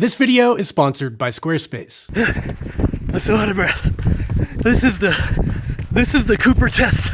This video is sponsored by Squarespace. I'm so out of breath. This is the Cooper test.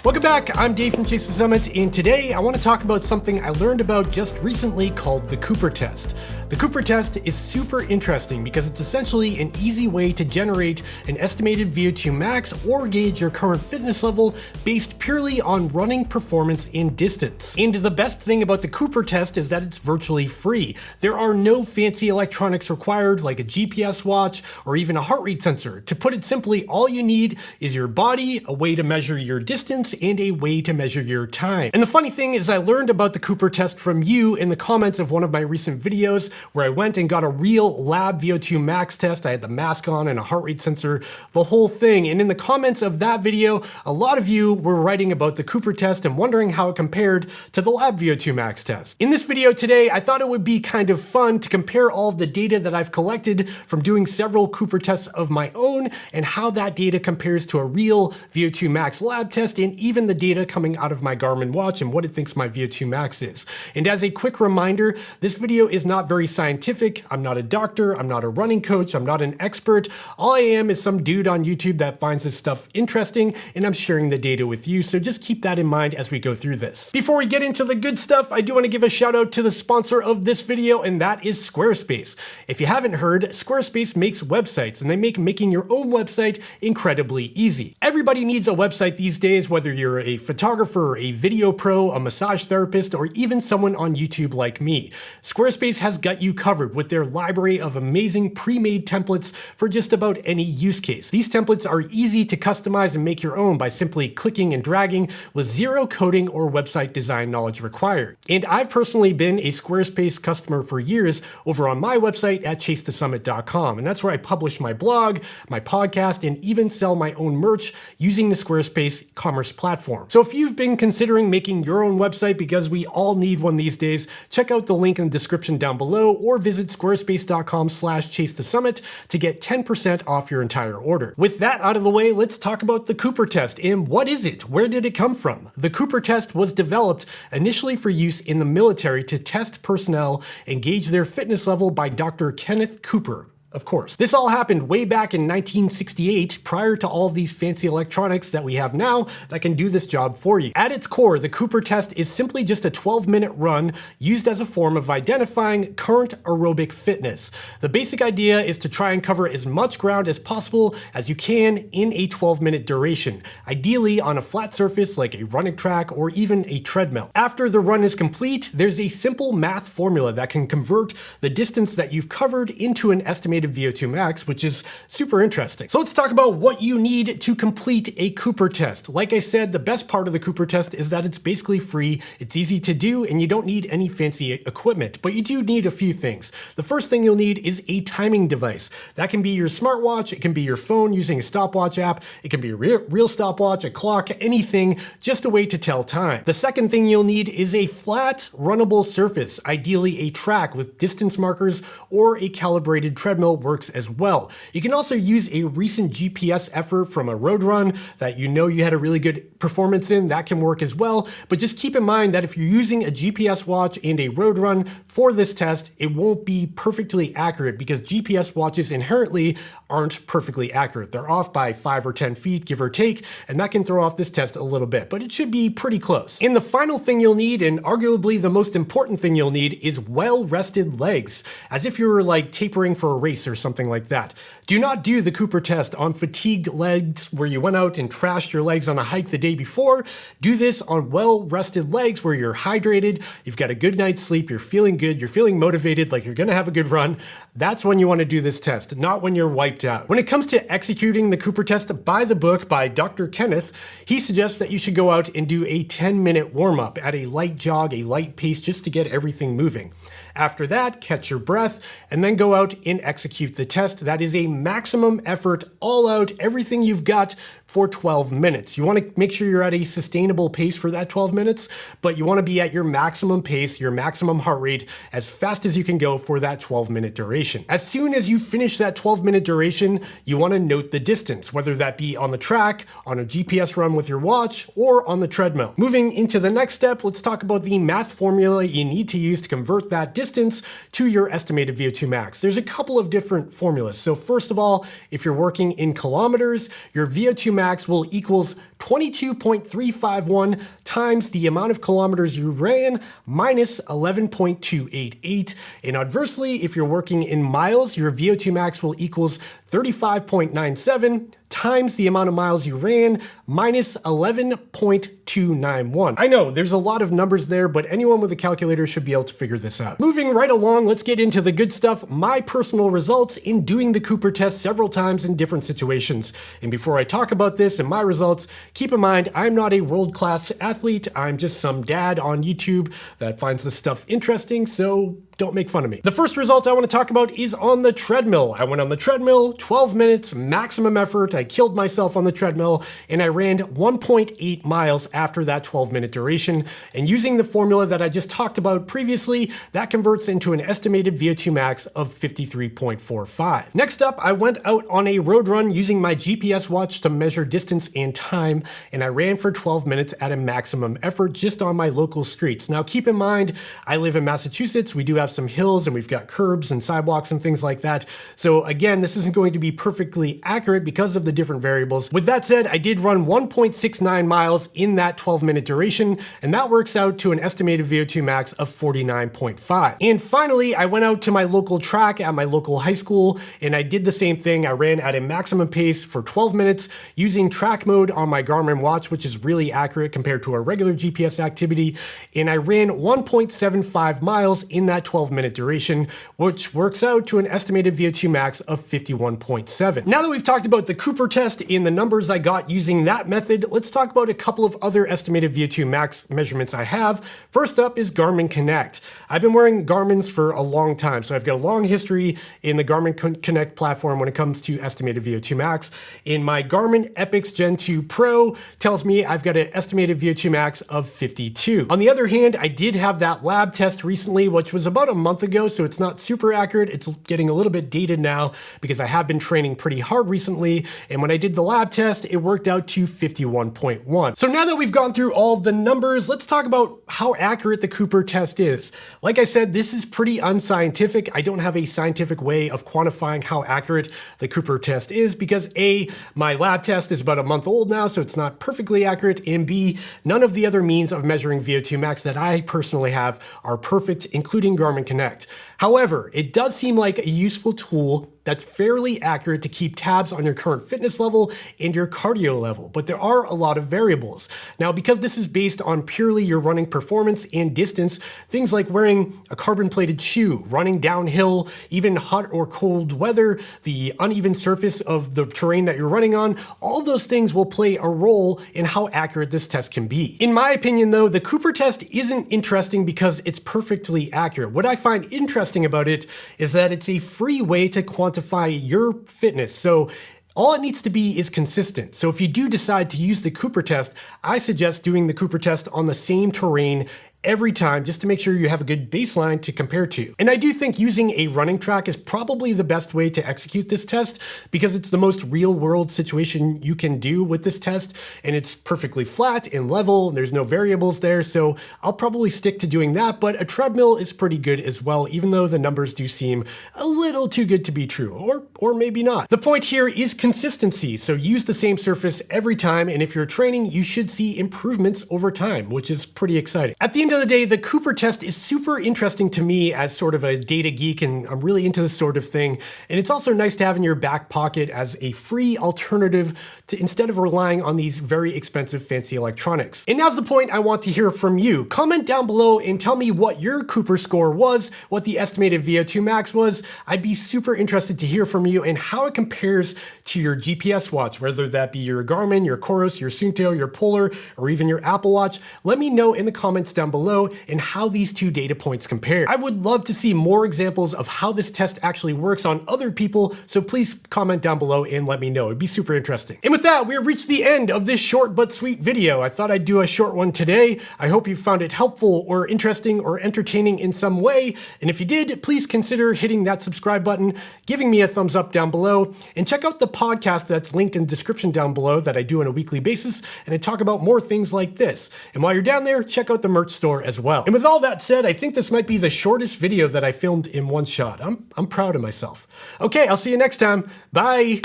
Welcome back, I'm Dave from Chase the Summit, and today I want to talk about something I learned about just recently called the Cooper test. The Cooper test is super interesting because it's essentially an easy way to generate an estimated VO2 max or gauge your current fitness level based purely on running performance and distance. And the best thing about the Cooper test is that it's virtually free. There are no fancy electronics required like a GPS watch or even a heart rate sensor. To put it simply, all you need is your body, a way to measure your distance, and a way to measure your time. And the funny thing is I learned about the Cooper test from you in the comments of one of my recent videos where I went and got a real lab VO2 max test. I had the mask on and a heart rate sensor, the whole thing. And in the comments of that video, a lot of you were writing about the Cooper test and wondering how it compared to the lab VO2 max test. In this video today, I thought it would be kind of fun to compare all of the data that I've collected from doing several Cooper tests of my own and how that data compares to a real VO2 max lab test and even the data coming out of my Garmin watch and what it thinks my VO2 max is. And as a quick reminder, this video is not very scientific. I'm not a doctor, I'm not a running coach, I'm not an expert. All I am is some dude on YouTube that finds this stuff interesting, and I'm sharing the data with you, so just keep that in mind as we go through this. Before we get into the good stuff, I do want to give a shout out to the sponsor of this video, and that is Squarespace. If you haven't heard, Squarespace makes websites, and they make making your own website incredibly easy. Everybody needs a website these days, whether you're a photographer, a video pro, a massage therapist, or even someone on YouTube like me. Squarespace has got you covered with their library of amazing pre-made templates for just about any use case. These templates are easy to customize and make your own by simply clicking and dragging with zero coding or website design knowledge required. And I've personally been a Squarespace customer for years over on my website at chasethesummit.com, and that's where I publish my blog, my podcast, and even sell my own merch using the Squarespace commerce platform. So if you've been considering making your own website, because we all need one these days, check out the link in the description down below or visit squarespace.com/chasethesummit to get 10% off your entire order. With that out of the way, let's talk about the Cooper test and what is it? Where did it come from? The Cooper test was developed initially for use in the military to test personnel and gauge their fitness level by Dr. Kenneth Cooper. Of course. This all happened way back in 1968, prior to all of these fancy electronics that we have now that can do this job for you. At its core, the Cooper test is simply just a 12-minute run used as a form of identifying current aerobic fitness. The basic idea is to try and cover as much ground as possible as you can in a 12-minute duration, ideally on a flat surface like a running track or even a treadmill. After the run is complete, there's a simple math formula that can convert the distance that you've covered into an estimated VO2 max, which is super interesting. So let's talk about what you need to complete a Cooper test. Like I said, the best part of the Cooper test is that it's basically free, it's easy to do, and you don't need any fancy equipment, but you do need a few things. The first thing you'll need is a timing device. That can be your smartwatch, it can be your phone using a stopwatch app, it can be a real stopwatch, a clock, anything, just a way to tell time. The second thing you'll need is a flat, runnable surface, ideally a track with distance markers or a calibrated treadmill works as well. You can also use a recent GPS effort from a road run that you know you had a really good performance in, that can work as well. But just keep in mind that if you're using a GPS watch and a road run for this test, it won't be perfectly accurate because GPS watches inherently aren't perfectly accurate. They're off by 5 or 10 feet, give or take, and that can throw off this test a little bit, but it should be pretty close. And the final thing you'll need, and arguably the most important thing you'll need, is well-rested legs, as if you were like tapering for a race or something like that. Do not do the Cooper test on fatigued legs where you went out and trashed your legs on a hike the day before. Do this on well-rested legs where you're hydrated, you've got a good night's sleep, you're feeling good, you're feeling motivated, like you're gonna have a good run. That's when you wanna do this test, not when you're wiped out. When it comes to executing the Cooper test by the book by Dr. Kenneth, he suggests that you should go out and do a 10-minute warm-up at a light jog, a light pace, just to get everything moving. After that, catch your breath, and then go out and execute the test. That is a maximum effort, all out, everything you've got for 12 minutes. You want to make sure you're at a sustainable pace for that 12 minutes, but you want to be at your maximum pace, your maximum heart rate, as fast as you can go for that 12-minute duration. As soon as you finish that 12-minute duration, you want to note the distance, whether that be on the track, on a GPS run with your watch, or on the treadmill. Moving into the next step, let's talk about the math formula you need to use to convert that distance to your estimated VO2 max. There's a couple of different formulas. So first of all, if you're working in kilometers, your VO2 max will equals 22.351 times the amount of kilometers you ran minus 11.288. And adversely, if you're working in miles, your VO2 max will equals 35.97 times the amount of miles you ran minus 11.291. I know there's a lot of numbers there, but anyone with a calculator should be able to figure this out. Moving right along, let's get into the good stuff. My personal results in doing the Cooper test several times in different situations. And before I talk about this and my results, keep in mind, I'm not a world-class athlete. I'm just some dad on YouTube that finds this stuff interesting, so don't make fun of me. The first result I want to talk about is on the treadmill. I went on the treadmill, 12 minutes, maximum effort. I killed myself on the treadmill, and I ran 1.8 miles after that 12-minute duration. And using the formula that I just talked about previously, that converts into an estimated VO2 max of 53.45. Next up, I went out on a road run using my GPS watch to measure distance and time, and I ran for 12 minutes at a maximum effort just on my local streets. Now, keep in mind, I live in Massachusetts. We do have some hills and we've got curbs and sidewalks and things like that. So again, this isn't going to be perfectly accurate because of the different variables. With that said, I did run 1.69 miles in that 12-minute duration, and that works out to an estimated VO2 max of 49.5. And finally, I went out to my local track at my local high school, and I did the same thing. I ran at a maximum pace for 12 minutes using track mode on my Garmin watch, which is really accurate compared to our regular GPS activity. And I ran 1.75 miles in that 12-minute duration, which works out to an estimated VO2 max of 51.7. Now that we've talked about the Cooper test and the numbers I got using that method, let's talk about a couple of other estimated VO2 max measurements I have. First up is Garmin Connect. I've been wearing Garmin's for a long time, so I've got a long history in the Garmin Connect platform when it comes to estimated VO2 max. In my Garmin Epix Gen 2 Pro tells me I've got an estimated VO2 max of 52. On the other hand, I did have that lab test recently, which was about a month ago, so it's not super accurate. It's getting a little bit dated now because I have been training pretty hard recently, and when I did the lab test, it worked out to 51.1. So now that we've gone through all of the numbers, let's talk about how accurate the Cooper test is. Like I said, this is pretty unscientific. I don't have a scientific way of quantifying how accurate the Cooper test is because A, my lab test is about a month old now, so it's not perfectly accurate, and B, none of the other means of measuring VO2 max that I personally have are perfect, including Garmin Connect. However, it does seem like a useful tool that's fairly accurate to keep tabs on your current fitness level and your cardio level, but there are a lot of variables. Now, because this is based on purely your running performance and distance, things like wearing a carbon-plated shoe, running downhill, even hot or cold weather, the uneven surface of the terrain that you're running on, all those things will play a role in how accurate this test can be. In my opinion, though, the Cooper test isn't interesting because it's perfectly accurate. What I find interesting about it is that it's a free way to quantify your fitness. So all it needs to be is consistent. So if you do decide to use the Cooper test, I suggest doing the Cooper test on the same terrain every time just to make sure you have a good baseline to compare to. And I do think using a running track is probably the best way to execute this test because it's the most real world situation you can do with this test, and it's perfectly flat and level, and there's no variables there, so I'll probably stick to doing that, but a treadmill is pretty good as well, even though the numbers do seem a little too good to be true, or maybe not. The point here is consistency, so use the same surface every time, and if you're training, you should see improvements over time, which is pretty exciting. At the end of the day, the Cooper test is super interesting to me as sort of a data geek, and I'm really into this sort of thing. And it's also nice to have in your back pocket as a free alternative to instead of relying on these very expensive fancy electronics. And now's the point I want to hear from you. Comment down below and tell me what your Cooper score was, what the estimated VO2 max was. I'd be super interested to hear from you and how it compares to your GPS watch, whether that be your Garmin, your Coros, your Suunto, your Polar, or even your Apple Watch. Let me know in the comments down below. below and how these two data points compare. I would love to see more examples of how this test actually works on other people, so please comment down below and let me know. It'd be super interesting. And with that, we have reached the end of this short but sweet video. I thought I'd do a short one today. I hope you found it helpful or interesting or entertaining in some way. And if you did, please consider hitting that subscribe button, giving me a thumbs up down below, and check out the podcast that's linked in the description down below that I do on a weekly basis, and I talk about more things like this. And while you're down there, check out the merch store as well. And with all that said, I think this might be the shortest video that I filmed in one shot. I'm proud of myself. Okay, I'll see you next time. Bye.